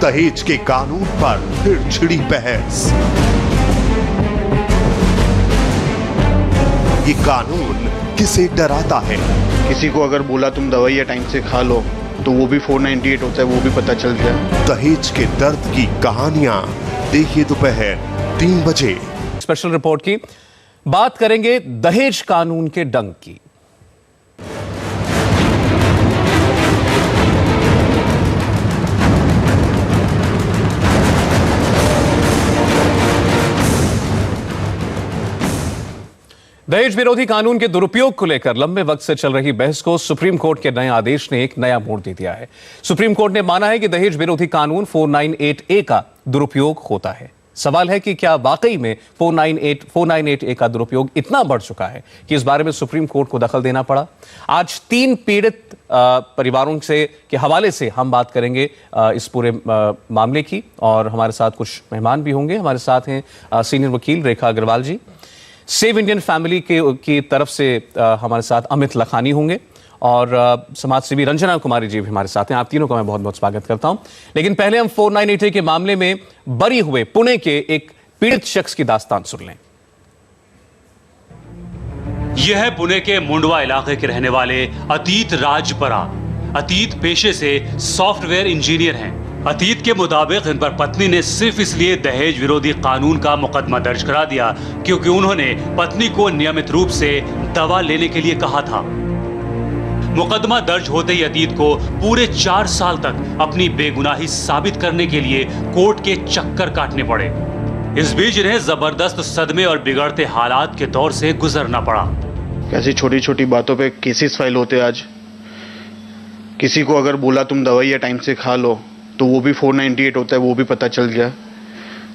दहेज के कानून पर फिर छिड़ी बहस। ये कानून किसे डराता है? किसी को अगर बोला तुम दवाइयाँ टाइम से खा लो तो वो भी 498 होता है, वो भी पता चल गया। दहेज के दर्द की कहानियां देखिए दोपहर 3 बजे। स्पेशल रिपोर्ट की बात करेंगे दहेज कानून के डंक की। दहेज विरोधी कानून के दुरुपयोग को लेकर लंबे वक्त से चल रही बहस को सुप्रीम कोर्ट के नए आदेश ने एक नया मोड़ दे दिया है। सुप्रीम कोर्ट ने माना है कि दहेज विरोधी कानून 498A का दुरुपयोग होता है। सवाल है कि क्या वाकई में 498A का दुरुपयोग इतना बढ़ चुका है कि इस बारे में सुप्रीम कोर्ट को दखल देना पड़ा। आज 3 पीड़ित परिवारों से के हवाले से हम बात करेंगे इस पूरे मामले की, और हमारे साथ कुछ मेहमान भी होंगे। हमारे साथ हैं सीनियर वकील रेखा अग्रवाल जी, सेव इंडियन फैमिली की तरफ से हमारे साथ अमित लखानी होंगे, और समाज सेवी रंजना कुमारी जी भी हमारे साथ हैं। आप तीनों का मैं बहुत बहुत स्वागत करता हूं। लेकिन पहले हम 498A के मामले में बरी हुए पुणे के एक पीड़ित शख्स की दास्तान सुन लें। यह है पुणे के मुंडवा इलाके के रहने वाले अतीत राजपरा। अतीत पेशे से सॉफ्टवेयर इंजीनियर हैं। अतीत के मुताबिक इन पर पत्नी ने सिर्फ इसलिए दहेज विरोधी कानून का मुकदमा दर्ज करा दिया क्योंकि उन्होंने पत्नी को नियमित रूप से दवा लेने के लिए कहा था। मुकदमा दर्ज होते ही अतीत को पूरे 4 साल तक अपनी बेगुनाही साबित करने के लिए कोर्ट के चक्कर काटने पड़े। इस बीच इन्हें जबरदस्त सदमे और बिगड़ते हालात के दौर से गुजरना पड़ा। कैसी छोटी छोटी बातों पे केसेस फाइल होते आज। किसी को अगर बोला तुम दवाइयाँ टाइम से खा लो तो वो भी 498 होता है, वो भी पता चल गया।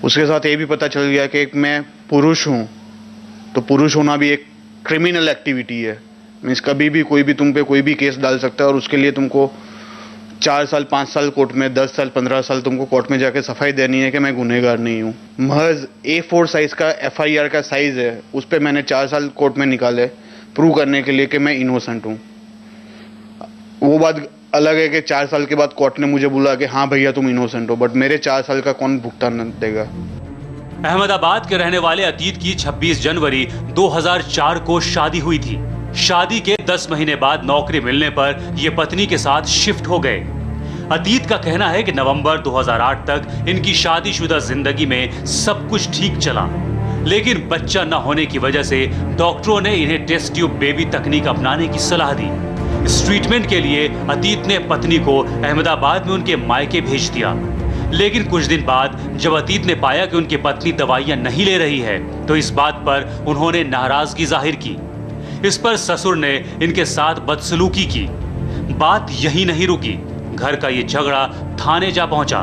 उसके साथ ये भी पता चल गया कि मैं पुरुष हूँ, तो पुरुष होना भी एक क्रिमिनल एक्टिविटी है। मीन्स कभी भी कोई भी तुम पे कोई भी केस डाल सकता है, और उसके लिए तुमको 4 साल 5 साल कोर्ट में, 10 साल 15 साल तुमको कोर्ट में जाके सफाई देनी है कि मैं गुनहगार नहीं हूँ। महज A4 साइज का FIR का साइज है, उस पर मैंने 4 साल कोर्ट में निकाले प्रूव करने के लिए कि मैं इनोसेंट हूँ। वो बात अलग है कि 4 साल के बाद कोर्ट ने मुझे बोला कि हाँ भैया तुम इनोसेंट हो, बट मेरे 4 साल का कौन भुगतान देगा। अहमदाबाद के रहने वाले अतीत की 26 जनवरी 2004 को शादी हुई थी। शादी के 10 महीने बाद नौकरी मिलने पर ये पत्नी के साथ शिफ्ट हो गए। अतीत का कहना है कि नवंबर 2008 तक इनकी शादीशुदा जिंदगी में सब कुछ ठीक चला, लेकिन बच्चा न होने की वजह से डॉक्टरों ने इन्हें टेस्ट ट्यूब बेबी तकनीक अपनाने की सलाह दी। इस ट्रीटमेंट के लिए अतीत ने पत्नी को अहमदाबाद में उनके मायके भेज दिया। लेकिन कुछ दिन बाद जब अतीत ने पाया कि उनकी पत्नी दवाइयां नहीं ले रही है, तो इस बात पर उन्होंने नाराजगी जाहिर की। इस पर ससुर ने इनके साथ बदसलूकी की। बात यही नहीं रुकी, घर का ये झगड़ा थाने जा पहुंचा,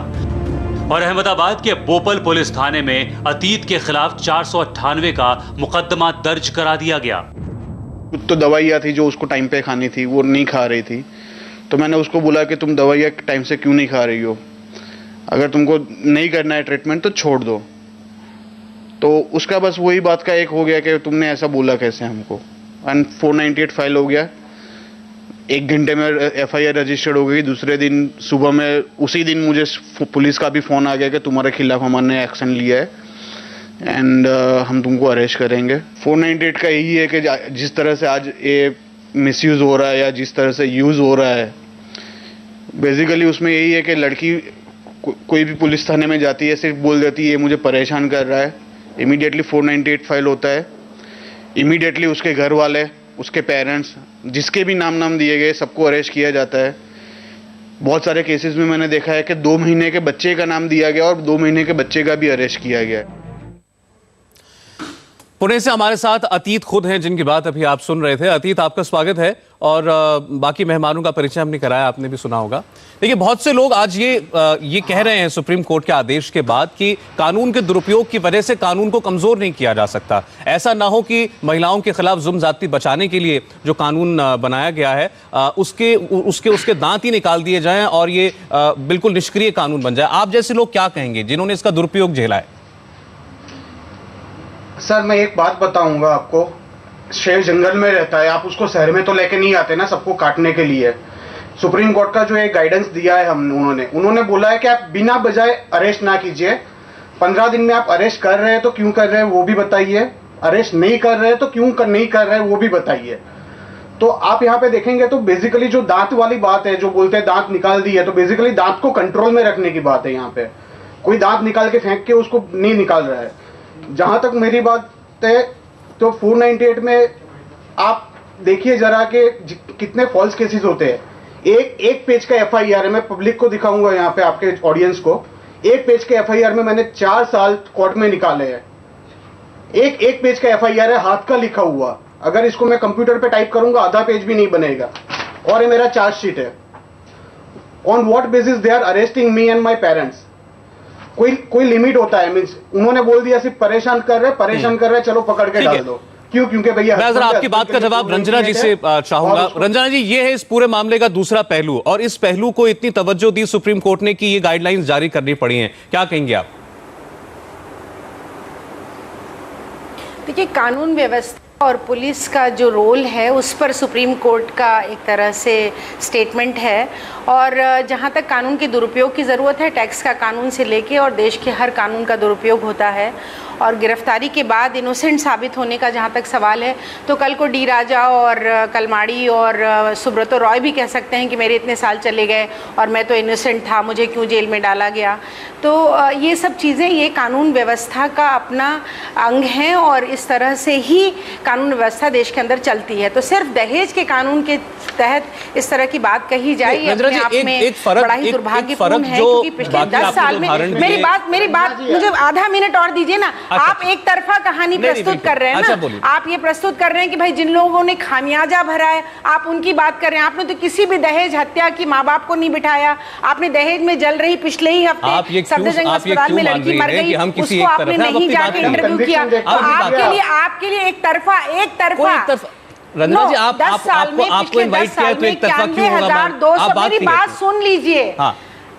और अहमदाबाद के बोपल पुलिस थाने में अतीत के खिलाफ 498 का मुकदमा दर्ज करा दिया गया। तो दवाइयाँ थी जो उसको टाइम पे खानी थी, वो नहीं खा रही थी। तो मैंने उसको बोला कि तुम दवाइयाँ टाइम से क्यों नहीं खा रही हो, अगर तुमको नहीं करना है ट्रीटमेंट तो छोड़ दो। तो उसका बस वही बात का एक हो गया कि तुमने ऐसा बोला कैसे हमको, एंड 498 फाइल हो गया। 1 घंटे में FIR रजिस्टर्ड हो गई। दूसरे दिन सुबह में, उसी दिन मुझे पुलिस का भी फ़ोन आ गया कि तुम्हारे खिलाफ हमने एक्शन लिया है एंड हम तुमको अरेस्ट करेंगे। 498 का यही है कि जिस तरह से आज ये मिसयूज़ हो रहा है या जिस तरह से यूज़ हो रहा है, बेसिकली उसमें यही है कि लड़की कोई भी पुलिस थाने में जाती है, सिर्फ बोल देती है ये मुझे परेशान कर रहा है, इमीडिएटली 498 फाइल होता है। इमीडिएटली उसके घर वाले, उसके पेरेंट्स, जिसके भी नाम दिए गए, सबको अरेस्ट किया जाता है। बहुत सारे केसेस में मैंने देखा है कि 2 महीने के बच्चे का नाम दिया गया और 2 महीने के बच्चे का भी अरेस्ट किया गया। पुणे से हमारे साथ अतीत खुद हैं, जिनकी बात अभी आप सुन रहे थे। अतीत, आपका स्वागत है, और बाकी मेहमानों का परिचय हमने कराया, आपने भी सुना होगा। देखिए, बहुत से लोग आज ये कह रहे हैं सुप्रीम कोर्ट के आदेश के बाद कि कानून के दुरुपयोग की वजह से कानून को कमजोर नहीं किया जा सकता। ऐसा ना हो कि महिलाओं के खिलाफ जुल्म ज्यादती बचाने के लिए जो कानून बनाया गया है उसके दांत ही निकाल दिए जाएं और ये बिल्कुल निष्क्रिय कानून बन जाए। आप जैसे लोग क्या कहेंगे जिन्होंने इसका दुरुपयोग झेला है? सर, मैं एक बात बताऊंगा आपको। शेर जंगल में रहता है, आप उसको शहर में तो लेके नहीं आते ना सबको काटने के लिए। सुप्रीम कोर्ट का जो एक गाइडेंस दिया है उन्होंने बोला है कि आप बिना बजाय अरेस्ट ना कीजिए। 15 दिन में आप अरेस्ट कर रहे हैं तो क्यों कर रहे हैं वो भी बताइए, अरेस्ट नहीं कर रहे हैं तो क्यों नहीं कर रहे हैं वो भी बताइए। तो आप यहाँ पे देखेंगे तो बेसिकली जो दांत वाली बात है, जो बोलते हैं दांत निकाल दी है, तो बेसिकली दांत को कंट्रोल में रखने की बात है। यहाँ पे कोई दांत निकाल के फेंक के उसको नहीं निकाल रहा है। जहां तक मेरी बात है तो 498 में आप देखिए जरा के कितने फॉल्स केसेस होते हैं। एक पेज का FIR है, मैं पब्लिक को दिखाऊंगा यहाँ पे आपके ऑडियंस को। एक पेज के FIR में मैंने 4 साल कोर्ट में निकाले हैं। एक पेज का FIR है, हाथ का लिखा हुआ। अगर इसको मैं कंप्यूटर पे टाइप करूंगा आधा पेज भी नहीं बनेगा। और ये मेरा चार्जशीट है। On what basis they are arresting me and my parents. कोई लिमिट होता है, मींस उन्होंने बोल दिया सिर्फ परेशान कर रहे चलो पकड़ के डाल दो। क्यों? क्योंकि भैया मैं जरा आपकी बात का जवाब रंजना जी से चाहूंगा। रंजना जी, ये है इस पूरे मामले का दूसरा पहलू, और इस पहलू को इतनी तवज्जो दी सुप्रीम कोर्ट ने कि ये गाइडलाइंस जारी करनी पड़ी हैं, क्या कहेंगे आप? देखिए, कानून व्यवस्था और पुलिस का जो रोल है उस पर सुप्रीम कोर्ट का एक तरह से स्टेटमेंट है। और जहाँ तक कानून के दुरुपयोग की ज़रूरत है, टैक्स का कानून से लेके और देश के हर कानून का दुरुपयोग होता है। और गिरफ्तारी के बाद इनोसेंट साबित होने का जहाँ तक सवाल है, तो कल को डी राजा और कलमाड़ी और सुब्रतो रॉय भी कह सकते हैं कि मेरे इतने साल चले गए और मैं तो इनोसेंट था, मुझे क्यों जेल में डाला गया। तो ये सब चीज़ें, ये कानून व्यवस्था का अपना अंग हैं और इस तरह से ही कानून व्यवस्था देश के अंदर चलती है। तो सिर्फ दहेज के कानून के तहत इस तरह की बात कही जाए, ये अपने आप में बड़ा ही दुर्भाग्यपूर्ण है। क्योंकि पिछले 10 साल में मेरी बात मुझे आधा मिनट और दीजिए ना। आप एक तरफा कहानी प्रस्तुत कर रहे हैं ना। आप ये प्रस्तुत कर रहे हैं कि भाई जिन लोगों ने खामियाजा भरा है आप उनकी बात कर रहे हैं। आपने तो किसी भी दहेज हत्या की माँ बाप को नहीं बिठाया। आपने दहेज में जल रही पिछले ही हफ्ते सफदरजंग अस्पताल में लड़की मर गई, उसको आपने नहीं जाके इंटरव्यू किया। आपके लिए एक तरफा रंजना जी, आपको इनवाइट किया तो एक तरफा क्यों होगा? मेरी बात सुन लीजिए।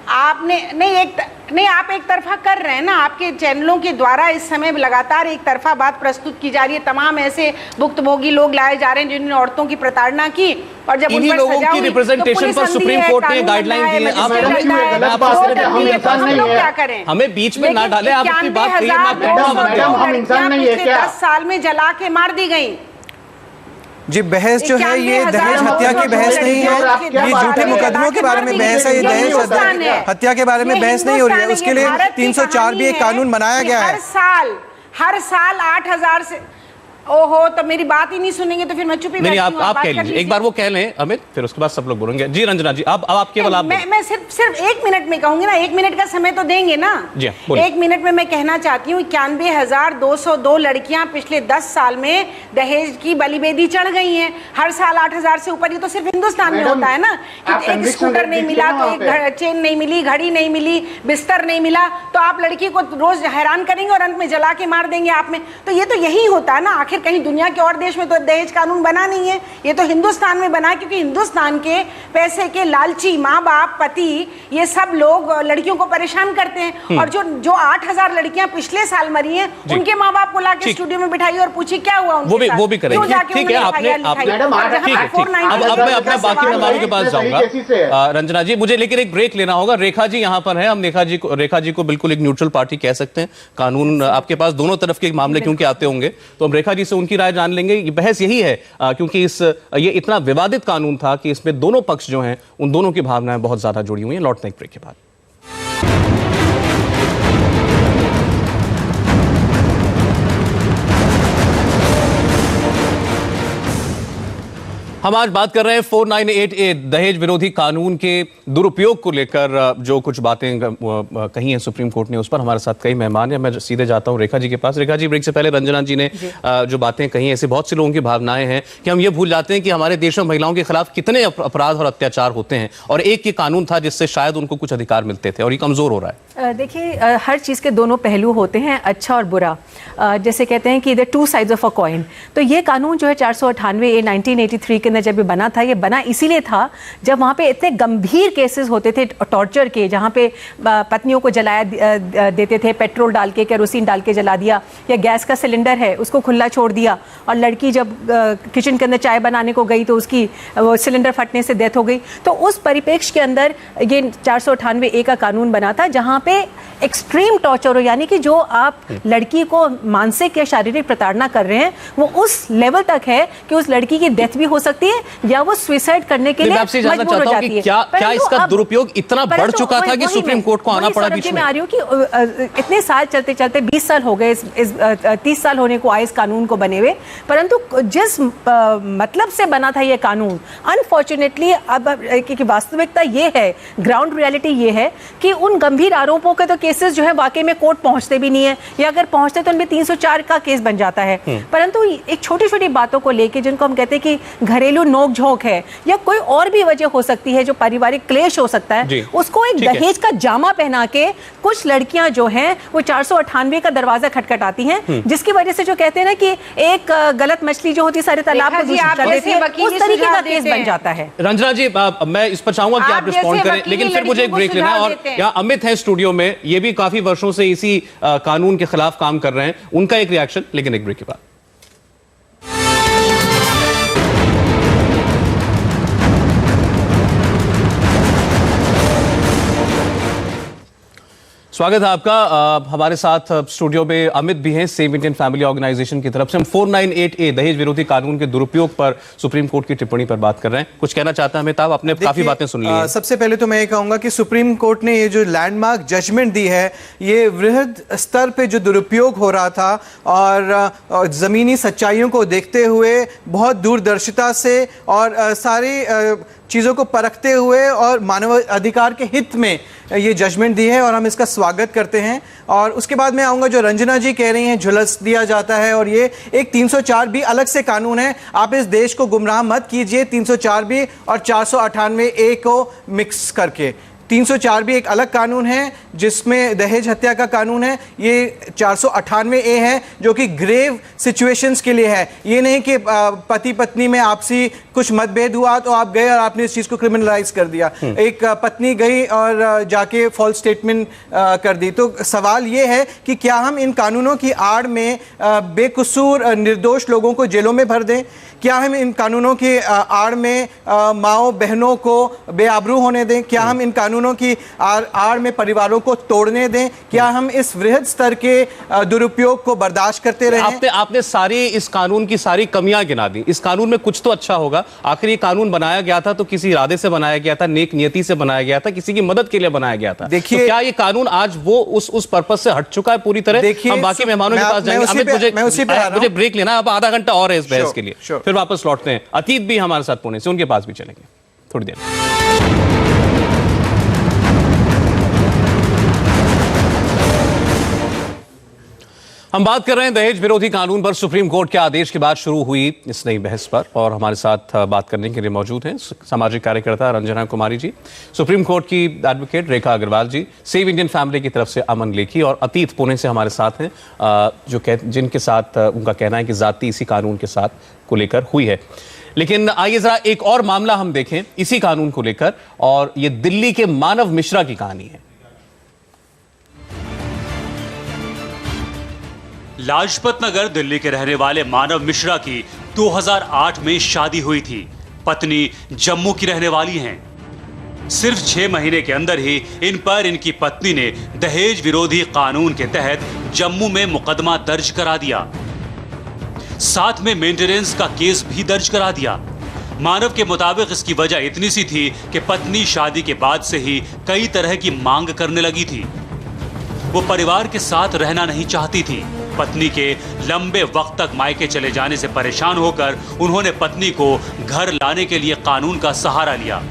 आपने नहीं, आप एक तरफा कर रहे हैं ना। आपके चैनलों के द्वारा इस समय लगातार एक तरफा बात प्रस्तुत की जा रही है। तमाम ऐसे भुक्तभोगी लोग लाए जा रहे हैं जिन्होंने औरतों की प्रताड़ना की और जब उन पर सजा हुई रिप्रेजेंटेशन पर सुप्रीम कोर्ट ने गाइडलाइन दी है। क्या करें? हमें बीच में ना डालें। आपकी बात 10 साल में जला के मार दी गई। जी, बहस जो है ये दहेज हत्या की बहस नहीं है, ये झूठे मुकदमों के बारे में बहस है। ये दहेज हत्या के बारे में बहस नहीं हो रही है। उसके लिए 304 भी एक कानून बनाया गया है। हर साल 8,000 से। ओहो, तो मेरी बात ही नहीं सुनेंगे तो फिर मैं चुप ही बैठूंगा। नहीं, आप कह लीजिए, एक बार वो कह लें अमित, फिर उसके बाद सब लोग बोलेंगे। जी रंजना जी, अब आप केवल आप मैं सिर्फ 1 मिनट में कहूंगी ना। 1 मिनट का समय तो देंगे ना। जी 1 मिनट में मैं कहना चाहती हूँ 91,202 लड़कियां पिछले 10 साल में दहेज की बलिवेदी चढ़ गई हैं। हर साल 8,000 से ऊपर। ये तो सिर्फ हिंदुस्तान में होता है ना कि एक स्कूटर नहीं मिला तो एक चेन नहीं मिली, घड़ी नहीं मिली, बिस्तर नहीं मिला, तो आप लड़की को रोज हैरान करेंगे और अंत में जला के मार देंगे आप में। तो ये तो यही होता है ना। कहीं दुनिया के और देश में तो दहेज कानून बना नहीं है, ये तो हिंदुस्तान में बना है। क्योंकि हिंदुस्तान के पैसे के लालची माँ बाप, पति, ये सब लोग लड़कियों को परेशान करते हैं। और जो 8,000 लड़कियां पिछले साल मरी हैं, उनके माँ बाप को लाके स्टूडियो में बिठाइए और पूछिए क्या हुआ उनके साथ। वो भी करेंगे। ठीक है, आपने अब मैं अपने बाकी मेहमानों के पास जाऊंगा। रंजना जी, मुझे लेकिन एक ब्रेक लेना होगा। रेखा जी यहाँ पर है। हम रेखा जी को बिल्कुल एक न्यूट्रल पार्टी कह सकते हैं। कानून आपके पास दोनों तरफ के मामले क्योंकि आते होंगे, तो हम रेखा जी से उनकी राय जान लेंगे। ये बहस यही है क्योंकि ये इतना विवादित कानून था कि इसमें दोनों पक्ष जो हैं उन दोनों की भावनाएं बहुत ज्यादा जुड़ी हुई हैं। लौटने एक ब्रेक के बाद हम आज बात कर रहे हैं 4988 दहेज विरोधी कानून के दुरुपयोग को लेकर। जो कुछ बातें कही हैं सुप्रीम कोर्ट ने, उस पर हमारे साथ कई मेहमान हैं। मैं सीधे जाता हूं रेखा जी के पास। रेखा जी, ब्रेक से पहले रंजना जी ने जो बातें कही, ऐसे बहुत से लोगों की भावनाएं हैं कि हम ये भूल जाते हैं कि हमारे देश में महिलाओं के खिलाफ कितने अपराध और अत्याचार होते हैं, और एक ये कानून था जिससे शायद उनको कुछ अधिकार मिलते थे, और ये कमजोर हो रहा है। देखिए, हर चीज़ के दोनों पहलू होते हैं, अच्छा और बुरा। जैसे कहते हैं कि the two sides of a coin. तो ये कानून जो है 498 1983 के अंदर जब ये बना था, ये बना इसीलिए था जब वहाँ पे इतने गंभीर केसेस होते थे टॉर्चर के, जहाँ पे पत्नियों को जलाया देते थे, पेट्रोल डाल के, केरोसिन डाल के जला दिया, या गैस का सिलेंडर है उसको खुला छोड़ दिया, और लड़की जब किचन के अंदर चाय बनाने को गई तो उसकी वो सिलेंडर फटने से डेथ हो गई। तो उस परिप्रेक्ष्य के अंदर ये 498A का कानून बना था, जहाँ पे एक्सट्रीम टॉर्चर हो, यानी कि जो आप लड़की को मानसिक या शारीरिक प्रताड़ना कर रहे हैं वो उस लेवल तक है कि उस लड़की की डेथ भी हो सकती है या वो सुसाइड करने के लिए मजबूर हो जाती है। क्या इसका दुरुपयोग इतना बढ़ चुका था कि सुप्रीम कोर्ट को आना पड़ा बीच में? मैं आ रही हूँ कि इतने साल चलते चलते 20 साल हो गए, इस 30 साल होने को आए इस कानून को बने हुए, परंतु जिस मतलब से बना था ये कानून, अनफॉर्चुनेटली अब की वास्तविकता ये है, ग्राउंड रियलिटी ये है कि उन गंभीर आरोपों के तो केसेस जो है वाकई में कोर्ट पहुंचते भी नहीं है, या अगर पहुंचते तो उनमें 304 का केस बन जाता है। परंतु एक छोटी छोटी बातों को लेके, जिनको हम कहते हैं कि घरेलू नोक-झोंक है या कोई और भी वजह हो सकती है, जो पारिवारिक क्लेश हो सकता है, उसको एक दहेज का जामा पहना के कुछ लड़कियां जो हैं वो 498 का दरवाजा खटखटाती हैं, जिसकी वजह से जो कहते हैं ना कि एक गलत मछली जो होती है सारे तालाब को दूषित कर देती है, उस तरीके का केस बन जाता है। रंजना जी, मैं इस पर चाहूंगा कि आप रिस्पॉन्ड करें, लेकिन फिर मुझे एक ब्रेक लेना है। और यहाँ अमित है स्टूडियो में, ये भी काफी वर्षों से इसी कानून के खिलाफ काम कर रहे हैं, उनका एक रिएक्शन, लेकिन एक ब्रेक के बाद। स्वागत है आपका। हमारे साथ स्टूडियो में अमित भी हैं, सेव इंडियन फैमिली ऑर्गेनाइजेशन की तरफ से। हम 498A दहेज विरोधी कानून के दुरुपयोग पर सुप्रीम कोर्ट की टिप्पणी पर बात कर रहे हैं। कुछ कहना चाहता है अमिताभ? आपने काफी बातें सुन ली हैं। सबसे पहले तो मैं ये कहूंगा कि सुप्रीम कोर्ट ने ये जो लैंडमार्क जजमेंट दी है, ये वृहद स्तर पे जो दुरुपयोग हो रहा था और जमीनी सच्चाइयों को देखते हुए बहुत दूरदर्शिता से और सारी चीज़ों को परखते हुए और मानव अधिकार के हित में ये जजमेंट दी है, और हम इसका स्वागत करते हैं। और उसके बाद मैं आऊँगा, जो रंजना जी कह रही हैं झुलस दिया जाता है, और ये एक 304B अलग से कानून है, आप इस देश को गुमराह मत कीजिए 304B और 498A को मिक्स करके। 304B एक अलग कानून है जिसमें दहेज हत्या का कानून है, ये 498A है जो कि ग्रेव सिचुएशंस के लिए है। ये नहीं कि पति पत्नी में आपसी कुछ मतभेद हुआ तो आप गए और आपने इस चीज़ को क्रिमिनलाइज कर दिया। एक पत्नी गई और जाके फॉल्स स्टेटमेंट कर दी। तो सवाल ये है कि क्या हम इन कानूनों की आड़ में बेकसूर निर्दोष लोगों को जेलों में भर दें? क्या हम इन कानूनों की आड़ में माओ बहनों को बेआबरू होने दें? क्या हम इन कानूनों की आड़ में परिवारों को तोड़ने दें? क्या हम इस वृहद स्तर के दुरुपयोग को बर्दाश्त करते रहें? आपने सारी इस कानून की सारी कमियां गिना दी। इस कानून में कुछ तो अच्छा होगा। आखिर ये कानून बनाया गया था तो किसी इरादे से बनाया गया था, नेक नियति से बनाया गया था, किसी की मदद के लिए बनाया गया था। देखिए, तो क्या ये कानून आज वो उस पर्पस से हट चुका है पूरी तरह? हम बाकी मेहमानों के पास जाएंगे। अमित, मुझे ब्रेक लेना, अब आधा घंटा और है इस बहस के लिए, फिर वापस लौटते हैं। अतीत भी हमारे साथ पुणे से, उनके पास भी चलेंगे थोड़ी देर। हम बात कर रहे हैं दहेज विरोधी कानून पर सुप्रीम कोर्ट के आदेश के बाद शुरू हुई इस नई बहस पर, और हमारे साथ बात करने के लिए मौजूद हैं सामाजिक कार्यकर्ता रंजना कुमारी जी, सुप्रीम कोर्ट की एडवोकेट रेखा अग्रवाल जी, सेव इंडियन फैमिली की तरफ से अमन लेखी, और अतीत पुणे से हमारे साथ हैं, जिनके साथ उनका कहना है कि जाति इसी कानून के साथ को लेकर हुई है। लेकिन आइए जरा एक और मामला हम देखें इसी कानून को लेकर, और ये दिल्ली के मानव मिश्रा की कहानी है। लाजपत नगर दिल्ली के रहने वाले मानव मिश्रा की 2008 में शादी हुई थी। पत्नी जम्मू की रहने वाली हैं। सिर्फ 6 महीने के अंदर ही इन पर इनकी पत्नी ने दहेज विरोधी कानून के तहत जम्मू में मुकदमा दर्ज करा दिया, साथ में मेंटेनेंस का केस भी दर्ज करा दिया। मानव के मुताबिक इसकी वजह इतनी सी थी कि पत्नी शादी के बाद से ही कई तरह की मांग करने लगी थी। वो परिवार के साथ रहना नहीं चाहती थी। पत्नी के लंबे वक्त तक मायके चले जाने से परेशान होकर उन्होंने पत्नी को घर लाने के लिए कानून का सहारा लिया,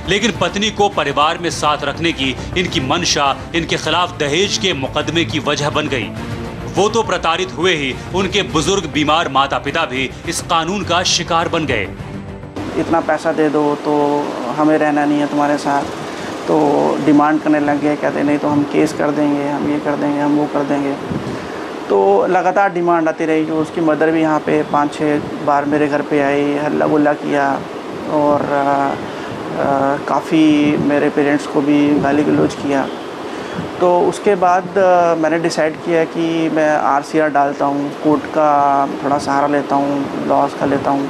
लेकिन पत्नी को परिवार में साथ रखने की इनकी मंशा इनके खिलाफ दहेज के मुकदमे की वजह बन गई। वो तो प्रताड़ित हुए ही, उनके बुजुर्ग बीमार माता पिता भी इस कानून का शिकार बन गए। इतना पैसा दे दो तो हमें रहना नहीं है तुम्हारे साथ, तो डिमांड करने लग गए, कहते नहीं तो हम केस कर देंगे, हम ये कर देंगे, हम वो कर देंगे। तो लगातार डिमांड आती रही। जो उसकी मदर भी यहाँ पे 5-6 बार मेरे घर पे आई, हल्ला गुल्ला किया और काफ़ी मेरे पेरेंट्स को भी गाली गलौज किया। तो उसके बाद मैंने डिसाइड किया कि मैं RCR डालता हूँ, कोर्ट का थोड़ा सहारा लेता हूँ, लॉस का लेता हूँ।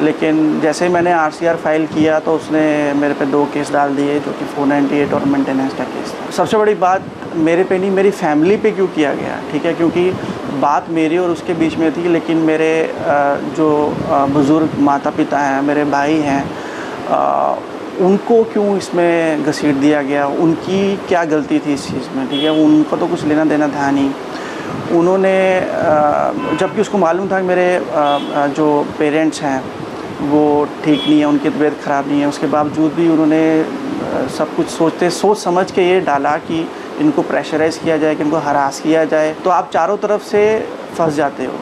लेकिन जैसे ही मैंने RCR फाइल किया तो उसने मेरे पे 2 केस डाल दिए, जो कि 498 और मेंटेनेंस का केस था। सबसे बड़ी बात मेरे पे नहीं, मेरी फैमिली पे क्यों किया गया, ठीक है, क्योंकि बात मेरी और उसके बीच में थी। लेकिन मेरे जो बुज़ुर्ग माता पिता हैं, मेरे भाई हैं, उनको क्यों इसमें घसीट दिया गया, उनकी क्या गलती थी इस चीज़ में, ठीक है। उनको तो कुछ लेना देना था नहीं। उन्होंने जबकि उसको मालूम था कि मेरे जो पेरेंट्स हैं वो ठीक नहीं है, उनकी तबीयत ख़राब नहीं है, उसके बावजूद भी उन्होंने सब कुछ सोच समझ के ये डाला कि इनको प्रेशराइज़ किया जाए, कि इनको हरास किया जाए। तो आप चारों तरफ से फंस जाते हो,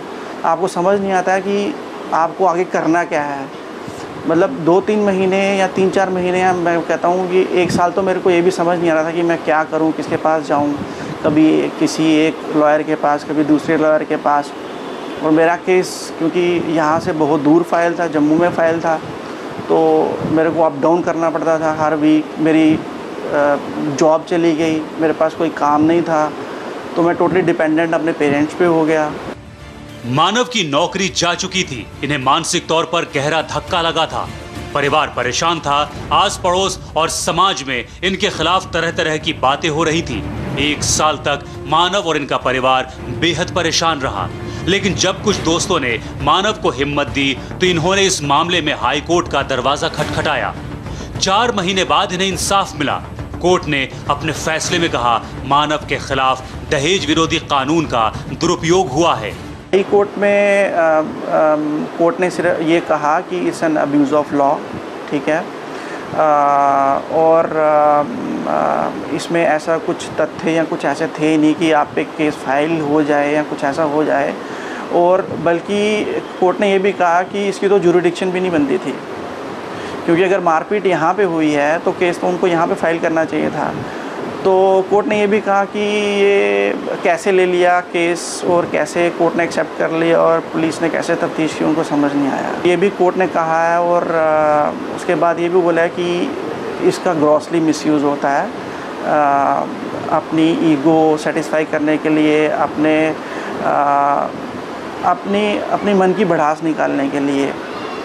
आपको समझ नहीं आता है कि आपको आगे करना क्या है। मतलब 2-3 महीने या 3-4 महीने, या मैं कहता हूँ कि 1 साल तो मेरे को ये भी समझ नहीं आ रहा था कि मैं क्या करूँ, किसके पास जाऊँ। कभी किसी एक लॉयर के पास, कभी दूसरे लॉयर के पास। और मेरा केस क्योंकि यहाँ से बहुत दूर फाइल था, जम्मू में फ़ाइल था, तो मेरे को अप डाउन करना पड़ता था हर वीक। मेरी जॉब चली गई, मेरे पास कोई काम नहीं था, तो मैं टोटली डिपेंडेंट अपने पेरेंट्स पे हो गया। मानव की नौकरी जा चुकी थी, इन्हें मानसिक तौर पर गहरा धक्का लगा था। परिवार परेशान था, आस पड़ोस और समाज में इनके खिलाफ तरह तरह की बातें हो रही थी। 1 साल तक मानव और इनका परिवार बेहद परेशान रहा। लेकिन जब कुछ दोस्तों ने मानव को हिम्मत दी तो इन्होंने इस मामले में हाई कोर्ट का दरवाजा खटखटाया। 4 महीने बाद इन्हें इंसाफ मिला। कोर्ट ने अपने फैसले में कहा, मानव के खिलाफ दहेज विरोधी कानून का दुरुपयोग हुआ है। हाई कोर्ट में कोर्ट ने सिर्फ ये कहा कि it's an abuse of law, ठीक है। और इसमें ऐसा कुछ तथ्य या कुछ ऐसे थे नहीं कि आप पे केस फाइल हो जाए या कुछ ऐसा हो जाए। और बल्कि कोर्ट ने ये भी कहा कि इसकी तो जुरिडिक्शन भी नहीं बनती थी, क्योंकि अगर मारपीट यहाँ पे हुई है तो केस तो उनको यहाँ पे फाइल करना चाहिए था। तो कोर्ट ने ये भी कहा कि ये कैसे ले लिया केस और कैसे कोर्ट ने एक्सेप्ट कर लिया और पुलिस ने कैसे तफ्तीश की, उनको समझ नहीं आया। ये भी कोर्ट ने कहा है। और उसके बाद ये भी बोला है कि इसका ग्रॉसली मिसयूज़ होता है अपनी ईगो सेटिस्फाई करने के लिए, अपनी मन की भड़ास निकालने के लिए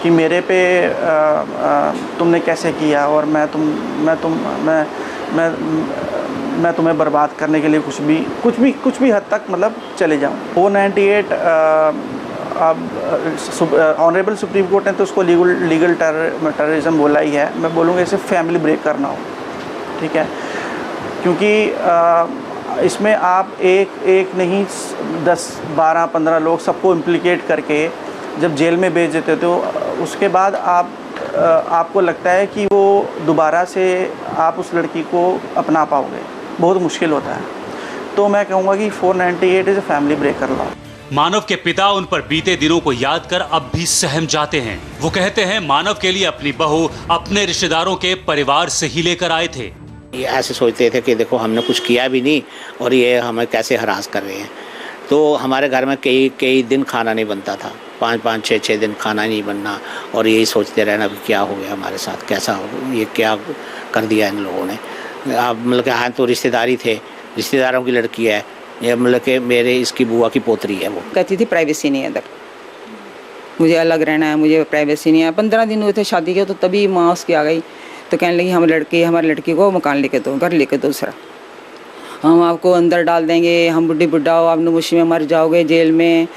कि मेरे पे तुमने कैसे किया और मैं तुम्हें बर्बाद करने के लिए कुछ भी हद तक मतलब चले जाऊँ। 498 अब ऑनरेबल सुप्रीम कोर्ट ने तो उसको लीगल टेररिज्म बोला ही है। मैं बोलूँगा इसे फैमिली ब्रेक करना हो, ठीक है, क्योंकि इसमें आप एक नहीं 10, 12, 15 लोग सबको इम्प्लिकेट करके जब जेल में भेज देते हो तो उसके बाद आपको लगता है कि वो दोबारा से आप उस लड़की को अपना पाओगे, बहुत मुश्किल होता है। तो मैं कहूँगा कि 498 is a family breaker law. Manav के पिता उन पर बीते दिनों को याद कर अब भी सहम जाते हैं। वो कहते हैं मानव के लिए अपनी बहू अपने रिश्तेदारों के परिवार से ही लेकर आए थे। ये ऐसे सोचते थे कि देखो हमने कुछ किया भी नहीं और ये हमें कैसे हरास कर रहे हैं। तो हमारे घर में कई दिन खाना नहीं बनता था, 5-5, 6-6 दिन खाना नहीं बनना, और यही सोचते रहना कि क्या हो गया हमारे साथ, कैसा हो, ये क्या कर दिया इन लोगों ने। अब मतलब कि हाँ तो रिश्तेदारी थे, रिश्तेदारों की लड़की है, ये मतलब कि मेरे इसकी बुआ की पोतरी है। वो कहती थी प्राइवेसी नहीं है इधर, मुझे अलग रहना है, मुझे प्राइवेसी नहीं है। 15 दिन हुए थे शादी के, तो तभी माँ उसकी आ गई तो कहने लगी हमारी लड़की को मकान लेके दो, घर लेके दो, दूसरा हम आपको अंदर डाल देंगे, हम बुढ़ा हो, आप नमोशी में मर जाओगे, जेल में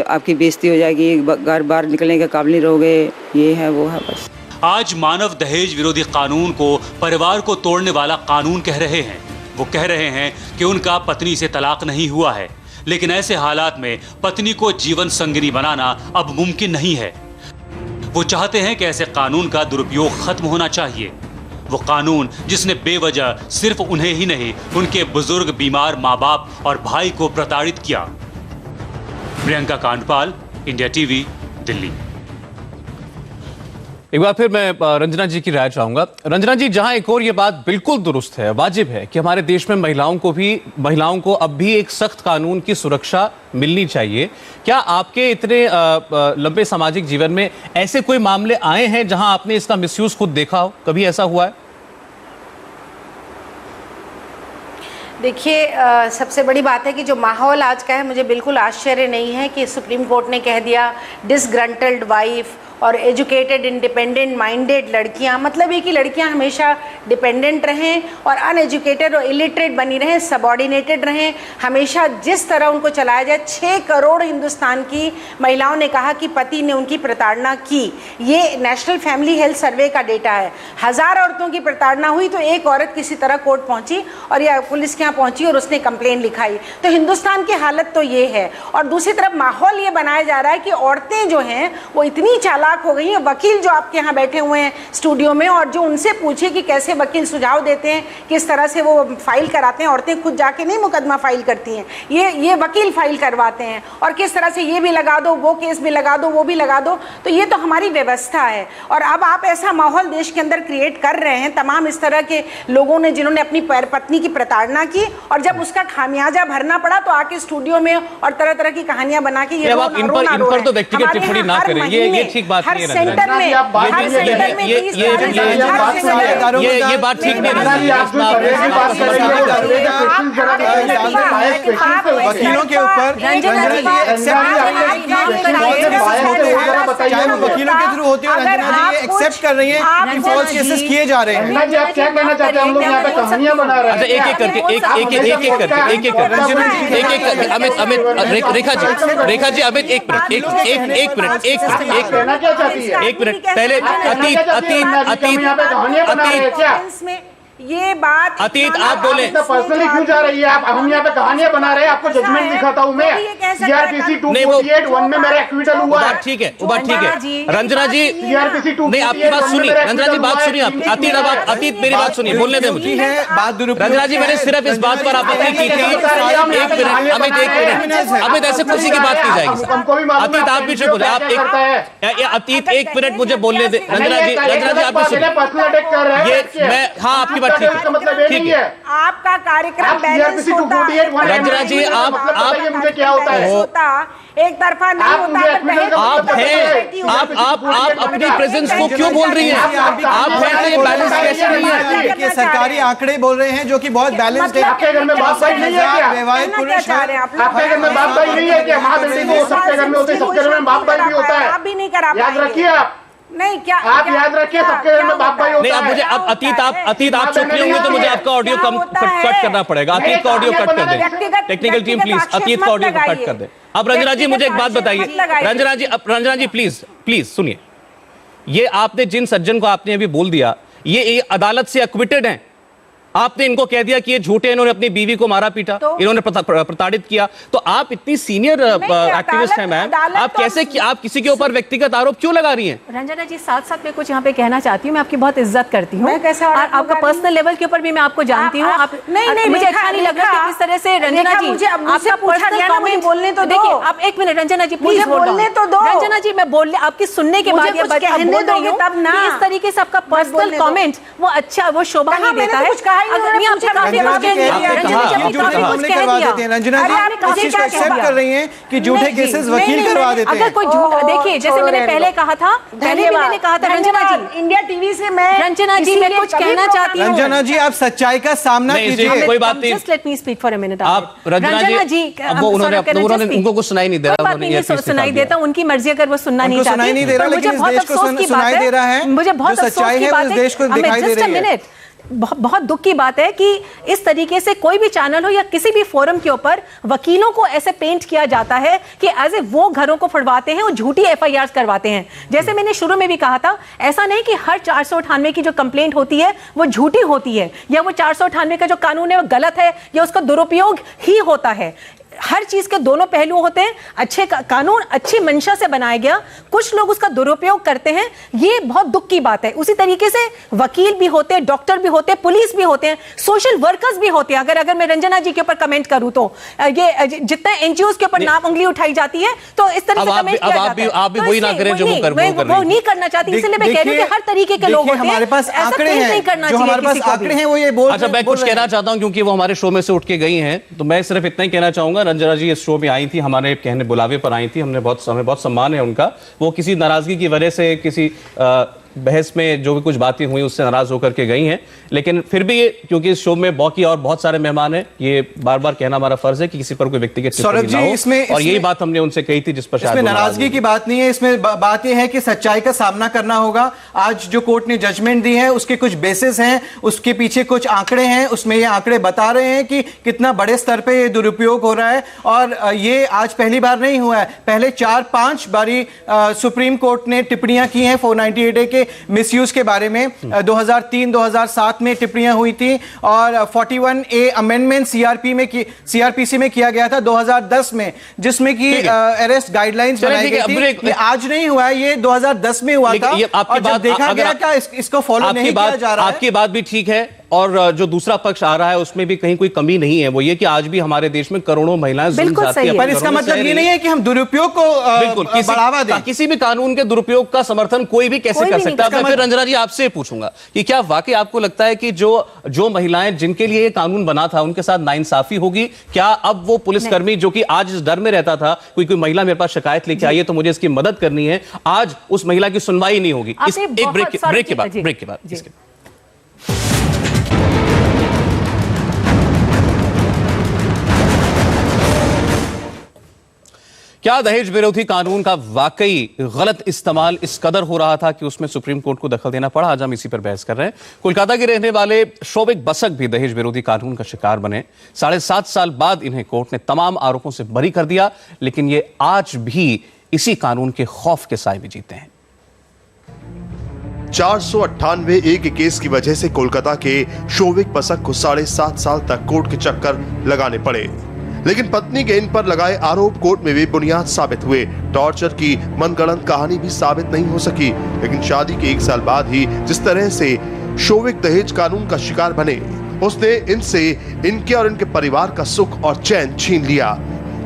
आपकी बेइज्जती हो जाएगी, घर बाहर निकलने के काबिल नहीं रहोगे, ये है वो है बस। आज मानव दहेज विरोधी कानून को परिवार को तोड़ने वाला कानून कह रहे हैं। वो कह रहे हैं कि उनका पत्नी से तलाक नहीं हुआ है, लेकिन ऐसे हालात में पत्नी को जीवन संगिनी बनाना अब मुमकिन नहीं है। वो चाहते हैं कि ऐसे कानून का दुरुपयोग खत्म होना चाहिए। वो कानून जिसने बेवजह सिर्फ उन्हें ही नहीं, उनके बुजुर्ग, बीमार माँ बाप और भाई को प्रताड़ित किया। Priyanka Kandpal, India TV, Delhi. एक बार फिर मैं रंजना जी की राय चाहूंगा। रंजना जी, जहां एक और ये बात बिल्कुल दुरुस्त है, वाजिब है कि हमारे देश में महिलाओं को अब भी एक सख्त कानून की सुरक्षा मिलनी चाहिए। क्या आपके इतने लंबे सामाजिक जीवन में ऐसे कोई मामले आए हैं जहां आपने इसका मिसयूज खुद देखा हो? कभी ऐसा हुआ है? देखिए, सबसे बड़ी बात है कि जो माहौल आज का है, मुझे बिल्कुल आश्चर्य नहीं है कि सुप्रीम कोर्ट ने कह दिया डिसग्रंटल्ड वाइफ और एजुकेटेड इंडिपेंडेंट माइंडेड लड़कियां, मतलब ये कि लड़कियां हमेशा डिपेंडेंट रहें और अनएजुकेटेड और इलिटरेट बनी रहें, सबऑर्डिनेटेड रहें, हमेशा जिस तरह उनको चलाया जाए। 6 करोड़ हिंदुस्तान की महिलाओं ने कहा कि पति ने उनकी प्रताड़ना की। ये नेशनल फैमिली हेल्थ सर्वे का डेटा है। 1000 औरतों की प्रताड़ना हुई तो एक औरत किसी तरह कोर्ट पहुंची और या पुलिस के यहाँ पहुंची और उसने कंप्लेन लिखाई। तो हिंदुस्तान की हालत तो ये है। और दूसरी तरफ माहौल ये बनाया जा रहा है कि औरतें जो हैं वो इतनी चालाक हो गई हैं। वकील जो आपके यहाँ बैठे हुए हैं स्टूडियो में, और जो उनसे पूछे कि कैसे वकील सुझाव देते हैं, किस तरह से वो फाइल कराते हैं, औरतें खुद जाके नहीं मुकदमा फाइल करती हैं, ये वकील फाइल करवाते हैं, और किस तरह से ये भी लगा दो, वो केस भी लगा दो, वो भी लगा दो। तो ये तो हमारी व्यवस्था है। और अब आप ऐसा माहौल देश के अंदर क्रिएट कर रहे हैं, तमाम इस तरह के लोगों ने जिन्होंने अपनी पत्नी की प्रताड़ना की, और जब उसका खामियाजा भरना पड़ा तो आके स्टूडियो में और तरह तरह की कहानियां बना के ये इन पर तो व्यक्तिगत टिप्पणी ना करें, ये ठीक बात नहीं है। सेंटर में ये बात ठीक नहीं है। वकीलों के ऊपर चाहे वो वकीलों के थ्रू होती है, रंजना जी ये एक्सेप्ट कर रही हैं कि फॉल्स केसेस किए जा रहे हैं। आप क्या कहना चाहते हैं? हम लोग यहाँ पे कहानियां बना रहे हैं। अच्छा, एक एक करके रेखा जी अमित एक मिनट पहले ये बात अतीत आप बोले पर्सनली क्यों जा रही है आप? हम यहाँ पे कहानियां बना रहे हैं, आपको जजमेंट दिखाता हूँ मैं। सीआरपीसी 248(1) में मेरा एक्विटल हुआ है। ठीक है, वो बात ठीक है। रंजना जी नहीं, आपकी बात सुनी, रंजना जी बात सुनिए आप। अतीत मेरी बात सुनिए, बोलने दें मुझे। रंजना जी, मैंने सिर्फ इस बात पर आपत्ति की थी। एक मिनट अमित, ऐसे खुशी की बात की जाएगी। अतीत आप भी चुप हो जाए। अतीत एक मिनट मुझे बोलने दे। रंजना जी आप भी सुनिए। मैं हाँ आपकी बात ठीक है। आपका कार्यक्रम बैलेंस होता है। रंजना जी आप मुझे क्या होता है? एक तरफा नहीं होता। आप अपनी प्रेजेंस को क्यों बोल रही हैं? आप हैं तो ये बैलेंस कैसे नहीं है? ये सरकारी आंकड़े बोल रहे हैं जो कि बहुत बैलेंस्ड है। आपके घर में बाप भाई नहीं है क्या? वैवाहिक पुरुष है। आपके घर में बाप भाई नहीं है क्या? महाबिल्डिंग को सबके घर में होते, सबके घर में बाप भाई भी होता है। आप भी नहीं करा, याद रखिए आप। नहीं क्या आप याद रखिए, सबके घर में बाप भाई होता है। नहीं, अब मुझे अतीत आप चुप नहीं होंगे तो मुझे आपका ऑडियो कट करना पड़ेगा। अतीत का ऑडियो कट कर दे। टेक्निकल टीम प्लीज अतीत का ऑडियो कट कर दे। अब रंजना जी मुझे एक बात बताइए। रंजना जी प्लीज सुनिए। ये आपने जिन सज्जन को आपने अभी बोल दिया, ये अदालत से एक्विटेड हैं। आपने इनको कह दिया कि ये झूठे, इन्होंने अपनी बीवी को मारा पीटा, इन्होंने प्रताड़ित किया। तो आप इतनी सीनियर एक्टिविस्ट हैं मैम, आप कैसे आप किसी के ऊपर व्यक्तिगत आरोप क्यों लगा रही हैं? रंजना जी, साथ में कुछ यहाँ पे कहना चाहती हूँ। मैं आपकी बहुत इज्जत करती हूँ, आपका पर्सनल लेवल के ऊपर भी मैं आपको जानती हूँ। आप नहीं, मुझे अच्छा नहीं लग रहा किस तरह से। रंजना जी, आपका पर्सनल कमेंट बोलने तो देखिए। आप एक मिनट रंजना जी प्लीज बोलने तो दो। रंजना जी मैं बोल आपकी सुनने के बाद तब ना इस तरीके से आपका पर्सनल कमेंट वो अच्छा वो शोभा नहीं देता है। कर रही हैं कि झूठे केसेस वकील करवा देते हैं। अगर कोई झूठ, देखिए जैसे मैंने पहले कहा था, मैंने कहा था रंजना जी, इंडिया टीवी से मैं रंजना जी मैं कुछ कहना चाहती हूँ। रंजना जी आप सच्चाई का सामना कीजिए। कोई बात नहीं, just let me speak for a minute. आप रंजना जी उनको कुछ सुनाई नहीं दे रहा, सुनाई देता, उनकी मर्जी। अगर वो सुनना नहीं चाहती, नहीं दे रहा, लेकिन इस देश को सुनाई दे रहा है। मुझे बहुत सच्चाई है उस देश को दिखाई दे रही है। बहुत दुख की बात है कि इस तरीके से कोई भी चैनल हो या किसी भी फोरम के ऊपर वकीलों को ऐसे पेंट किया जाता है कि एज ए वो घरों को फड़वाते हैं और झूठी एफआईआर करवाते हैं। जैसे मैंने शुरू में भी कहा था, ऐसा नहीं कि हर 498 की जो कंप्लेंट होती है वो झूठी होती है, या वो 498 का जो कानून है वो गलत है, या उसका दुरुपयोग ही होता है। हर चीज के दोनों पहलू होते हैं। अच्छे कानून अच्छी मंशा से बनाया गया, कुछ लोग उसका दुरुपयोग करते हैं, ये बहुत दुख की बात है। उसी तरीके से वकील भी होते हैं, डॉक्टर भी होते हैं, पुलिस भी होते हैं, सोशल वर्कर्स भी होते हैं। अगर मैं रंजना जी के ऊपर कमेंट करूं तो ये जितना एनजीओ के ऊपर नाम उंगली उठाई जाती है तो इस तरह से कमेंट किया जाता है। आप भी वही ना करें जो वो नहीं करना चाहती, इसलिए मैं कह रही हूं कि हर तरीके के लोग होते हैं। हमारे पास आंकड़े हैं, जो हमारे पास आंकड़े हैं वो ये बोल। अच्छा, मैं कुछ कहना चाहता हूं क्योंकि वो हमारे शो में से उठ के गई हैं, तो मैं सिर्फ इतना ही कहना चाहूंगा। रंजना जी इस शो में आई थी, हमारे कहने बुलावे पर आई थी, हमें बहुत सम्मान है उनका। वो किसी नाराजगी की वजह से किसी बहस में जो भी कुछ बातें हुई उससे नाराज होकर के गई हैं, लेकिन फिर भी ये क्योंकि इस शो में बाकी और बहुत सारे मेहमान हैं, ये बार बार कहना हमारा फर्ज है कि किसी पर कोई व्यक्तिगत टिप्पणी ना हो। और यही बात हमने उनसे कही थी, जिस पर शायद नाराजगी की बात नहीं है। इसमें बात यह है कि सच्चाई का सामना करना होगा। आज जो कोर्ट ने जजमेंट दी है उसके कुछ बेसिस हैं, उसके पीछे कुछ आंकड़े हैं, उसमें ये आंकड़े बता रहे हैं कि कितना बड़े स्तर पे ये दुरुपयोग हो रहा है। और ये आज पहली बार नहीं हुआ है, पहले 4-5 बारी सुप्रीम कोर्ट ने टिप्पणियां की हैं 498A के मिसयूज के बारे में। 2003-2007 में टिप्पणियां हुई थी और 41A अमेंडमेंट सीआरपीसी में किया गया था 2010 में, जिसमें कि अरेस्ट गाइडलाइंस बनाई गई थी। ये आज नहीं हुआ है, ये 2010 में हुआ था। और जब देखा गया क्या इसको फॉलो नहीं किया जा रहा है। आपकी बात भी ठीक है, और जो दूसरा पक्ष आ रहा है उसमें भी कहीं कोई कमी नहीं है। वो ये कि आज भी हमारे देश में करोड़ों महिलाएं जुल्म जाती हैं। पर इसका मतलब ये नहीं है कि हम दुरुपयोग को बढ़ावा दें। किसी भी कानून के दुरुपयोग का समर्थन कोई भी कैसे कर सकता है। फिर रंजना जी आपसे पूछूंगा कि क्या वाकई आपको लगता है कि जो महिलाएं जिनके लिए ये कानून बना था उनके साथ नाइंसाफी होगी? क्या अब वो पुलिसकर्मी जो कि आज इस डर में रहता था कोई महिला मेरे पास शिकायत लेके आई है तो मुझे इसकी मदद करनी है, आज उस महिला की सुनवाई नहीं होगी? एक ब्रेक के बाद क्या दहेज विरोधी कानून का वाकई गलत इस्तेमाल इस कदर हो रहा था कि उसमें सुप्रीम कोर्ट को दखल देना पड़ा? आज हम इसी पर बहस कर रहे हैं। कोलकाता के रहने वाले शोभिक बसक भी दहेज विरोधी कानून का शिकार बने। 7.5 साल बाद इन्हें कोर्ट ने तमाम आरोपों से बरी कर दिया, लेकिन ये आज भी इसी कानून के खौफ के साए में जीते हैं। 498A के केस की वजह से कोलकाता के शोभिक बसक को 7.5 साल तक कोर्ट के चक्कर लगाने पड़े, लेकिन पत्नी के इन पर लगाए आरोप कोर्ट में बेबुनियाद साबित हुए। टॉर्चर की मनगढ़ंत कहानी भी साबित नहीं हो सकी, लेकिन शादी के 1 साल बाद ही जिस तरह से शोभिक दहेज कानून का शिकार बने, उसने इनसे इनके और इनके परिवार का सुख और चैन छीन लिया।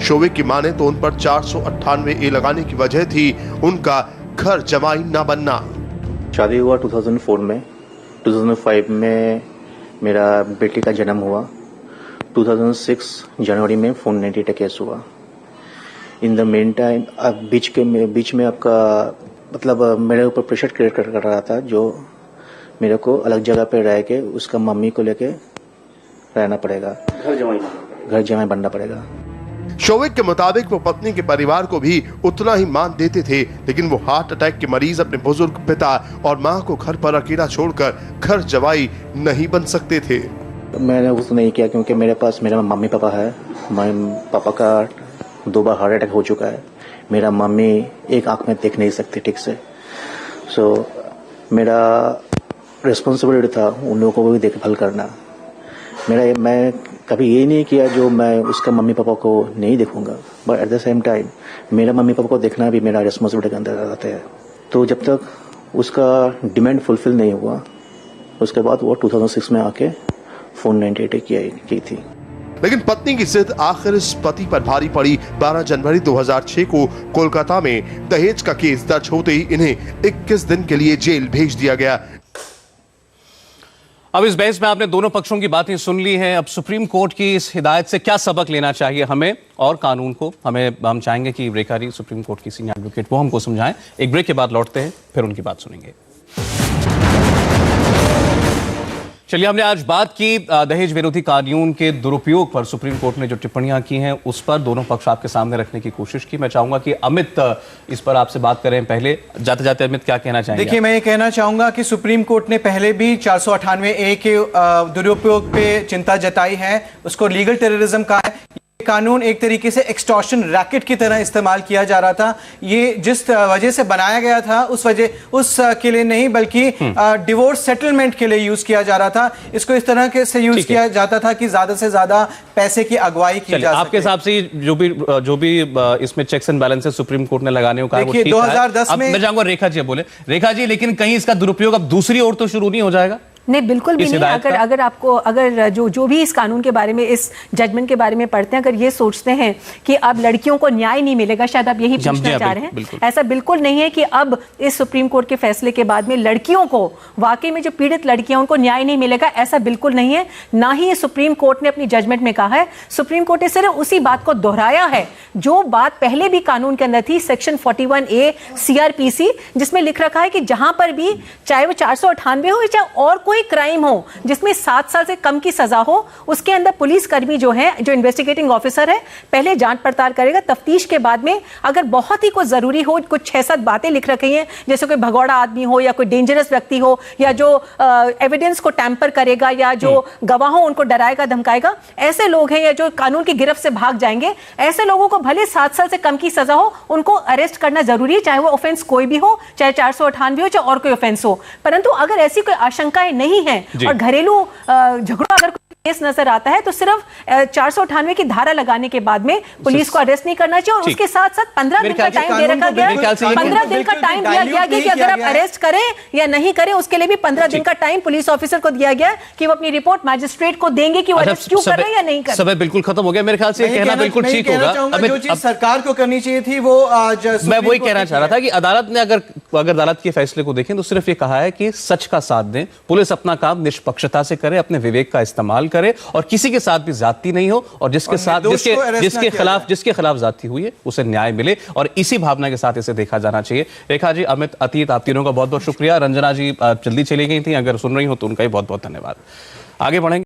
शोभिक की माने तो उन पर 498A लगाने की वजह थी उनका घर जमाई न बनना। शादी हुआ 2004 में, 2005 में मेरा बेटी का जन्म हुआ, 2006 जनवरी में 498 केस हुआ। इन द मेन टाइम बीच में आपका मतलब मेरे ऊपर प्रेशर क्रिएट कर रहा था, जो मेरे को अलग जगह पे रह के उसका मम्मी को लेके रहना पड़ेगा, घर जमाई बनना पड़ेगा। शोभिक के मुताबिक वो पत्नी के परिवार को भी उतना ही मान देते थे, लेकिन वो हार्ट अटैक के मरीज अपने बुजुर्ग पिता और माँ को घर पर अकेला छोड़कर घर जवाई नहीं बन सकते थे। मैंने उसको नहीं किया क्योंकि मेरे पास मेरा मम्मी पापा है। पापा का 2 बार हार्ट अटैक हो चुका है। मेरा मम्मी एक आंख में देख नहीं सकती ठीक से। सो मेरा रिस्पॉन्सिबिलिटी था उन लोगों को भी देखभाल करना। मैं कभी ये नहीं किया जो मैं उसका मम्मी पापा को नहीं देखूंगा, but at the same time मेरा मम्मी पापा को देखना भी मेरा रिस्पॉन्सिबिलिटी के अंदर आता है। तो जब तक उसका डिमांड फुलफिल नहीं हुआ, उसके बाद वो 2006 में आके 498 की थी। लेकिन पत्नी की जिद आखिर इस पति पर भारी पड़ी। 12 जनवरी 2006 को कोलकाता में दहेज का केस दर्ज होते ही इन्हें 21 दिन के लिए जेल भेज दिया गया। अब इस बहस में आपने दोनों पक्षों की बातें सुन ली हैं। अब सुप्रीम कोर्ट की इस हिदायत से क्या सबक लेना चाहिए हमें और कानून को? हम चाहेंगे कि रेखा जी, सुप्रीम कोर्ट की सीनियर एडवोकेट, वो हमको समझाएं। एक ब्रेक के बाद लौटते हैं, फिर उनकी बात सुनेंगे। चलिए, हमने आज बात की दहेज विरोधी कानून के दुरुपयोग पर। सुप्रीम कोर्ट ने जो टिप्पणियां की हैं उस पर दोनों पक्ष आपके सामने रखने की कोशिश की। मैं चाहूंगा कि अमित इस पर आपसे बात करें। पहले जाते जाते अमित क्या कहना चाहेंगे? देखिए, मैं ये कहना चाहूंगा कि सुप्रीम कोर्ट ने पहले भी 498A के दुरुपयोग पे चिंता जताई है, उसको लीगल टेररिज्म कहा है। कानून एक तरीके से एक्सटॉर्शन रैकेट की तरह इस्तेमाल किया जा रहा था। ये जिस वजह से बनाया गया था उस के लिए नहीं, बल्कि डिवोर्स सेटलमेंट के लिए यूज किया जा रहा था। इसको इस तरह के से यूज किया जाता था कि ज्यादा से ज्यादा पैसे की अगुवाई की जा सके। आपके हिसाब से जो भी इसमें checks and balances supreme court ने लगाने को कहा, वो ठीक है। 2010 में मैं चाहूंगा रेखा जी बोले। रेखा जी, लेकिन कहीं इसका दुरुपयोग अब दूसरी ओर तो शुरू नहीं हो जाएगा? नहीं, बिल्कुल भी नहीं। अगर जो भी इस कानून के बारे में, इस जजमेंट के बारे में पढ़ते हैं, अगर ये सोचते हैं कि अब लड़कियों को न्याय नहीं मिलेगा, शायद आप यही पूछना चाह रहे हैं, ऐसा बिल्कुल नहीं है कि अब इस सुप्रीम कोर्ट के फैसले के बाद में लड़कियों को, वाकई में जो पीड़ित लड़कियां, उनको न्याय नहीं मिलेगा, ऐसा बिल्कुल नहीं है। ना ही सुप्रीम कोर्ट ने अपनी जजमेंट में कहा है। सुप्रीम कोर्ट ने सिर्फ उसी बात को दोहराया है जो बात पहले भी कानून के अंदर थी, सेक्शन 41A CRPC, जिसमें लिख रखा है कि जहां पर भी, चाहे वो 498 हो, चाहे और कोई क्राइम हो जिसमें 7 साल से कम की सजा हो, उसके अंदर पुलिसकर्मी जो है, जो इन्वेस्टिगेटिंग ऑफिसर है, पहले जांच पड़ताल करेगा। तफ्तीश के बाद में अगर बहुत ही कुछ जरूरी हो, कुछ 6-7 बातें लिख रखी हैं, जैसे कोई भगौड़ा आदमी हो या कोई डेंजरस व्यक्ति हो या जो एविडेंस को टैंपर करेगा या जो गवाहों उनको डराएगा धमकाएगा, ऐसे लोग हैं या जो कानून की गिरफ्त से भाग जाएंगे, ऐसे लोगों को भले 7 साल से कम की सजा हो, उनको अरेस्ट करना जरूरी है, चाहे वो ऑफेंस कोई भी हो, चाहे 498 हो, चाहे और कोई ऑफेंस हो। परंतु अगर ऐसी कोई आशंकाएं नहीं है और घरेलू झगड़ा अगर केस नजर आता है, तो सिर्फ 498 की धारा लगाने के बाद में पुलिस को अरेस्ट नहीं करना चाहिए। और उसके साथ साथ 15 दिन का टाइम दे रखा गया, 15 दिन का टाइम दिया गया कि अगर आप अरेस्ट करें या नहीं करें, उसके लिए भी 15 दिन का टाइम पुलिस ऑफिसर को दिया गया कि वो अपनी रिपोर्ट मैजिस्ट्रेट को देंगे कि वो अरेस्ट क्यों कर रहे हैं या नहीं कर रहे। समय बिल्कुल खत्म हो गया मेरे ख्याल से, कहना बिल्कुल ठीक होगा। जो चीज सरकार को करनी चाहिए थी वो मैं वही कहना चाह रहा था कि अदालत ने अगर अदालत के फैसले को देखें तो सिर्फ ये कहा है कि सच का साथ दें, पुलिस अपना काम निष्पक्षता से करे, अपने विवेक का इस्तेमाल करे और किसी के साथ भी ज्यादती नहीं हो, और जिसके खिलाफ ज्यादती हुई है उसे न्याय मिले, और इसी भावना के साथ इसे देखा जाना चाहिए। रेखा जी, अमित, अतीत, आप तीनों का बहुत बहुत शुक्रिया। रंजना जी जल्दी चली गई थी, अगर सुन रही हो तो उनका भी बहुत बहुत धन्यवाद। आगे बढ़ेंगे।